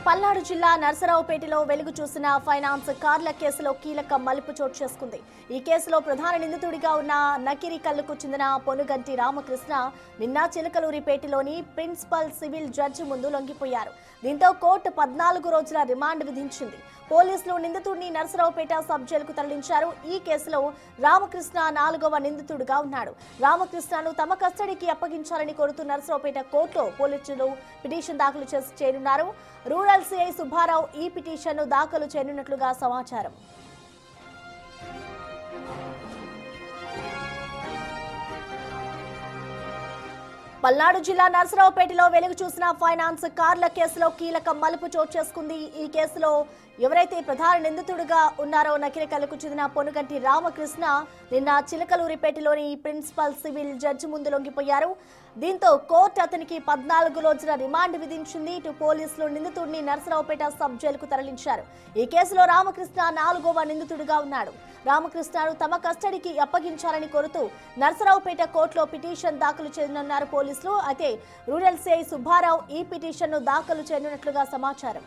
పల్నాడు జిల్లా నర్సరావుపేటలో వెలుగు చూసిన ఫైనాన్స్ కార్ల కేసులో కీలక మలుపు చోటు చేసుకుంది. ఈ కేసులో ప్రధాన నిందితుడిగా ఉన్న నకిరికల్లుకు చెందిన పొనుగంటి రామకృష్ణ నిన్న చిలకలూరిపేటలోని ప్రిన్సిపల్ సివిల్ జడ్జి ముందు లొంగిపోయారు. దీంతో కోర్టు 14 రోజుల రిమాండ్ విధించింది. పోలీసులు నిందితుడిని నర్సరావుపేట సబ్ జైలుకు తరలించారు. ఈ కేసులో రామకృష్ణ 4వ నిందితుడిగా ఉన్నాడు. రామకృష్ణను తమ కస్టడీకి అప్పగించాలని కోరుతూ నర్సరావుపేట కోర్టులో పోలీసులు పిటిషన్ దాఖలు చేయనున్నారు. రూరల్ సిఐ సుబ్బారావు ఈ పిటిషన్ను దాఖలు చేయనున్నట్లుగా సమాచారం. పల్నాడు జిల్లా నర్సరావుపేటలో వెలుగు చూసిన ఫైనాన్స్ కార్ల కేసులో కీలక మలుపు చోటు చేసుకుంది. ఈ కేసులో ఎవరైతే ప్రధాన నిందితుడిగా ఉన్నారో నకిరికల్లుకు చెందిన పొనుగంటి రామకృష్ణ నిన్న చిలకలూరిపేటలోని ప్రిన్సిపల్ సివిల్ జడ్జి ముందు లొంగిపోయారు. దీంతో కోర్టు అతనికి 14 రోజుల రిమాండ్ విధించింది. ఇటు పోలీసులు నిందితుడిని నర్సరావుపేట సబ్ జైలుకు తరలించారు. ఈ కేసులో రామకృష్ణ 4వ నిందితుడిగా ఉన్నాడు. రామకృష్ణను తమ కస్టడీకి అప్పగించాలని కోరుతూ నర్సరావుపేట కోర్టులో పిటిషన్ దాఖలు చేయనున్నారు పోలీసులు. అయితే రూరల్ సిఐ సుబ్బారావు ఈ పిటిషన్ను దాఖలు చేయనున్నట్లుగా సమాచారం.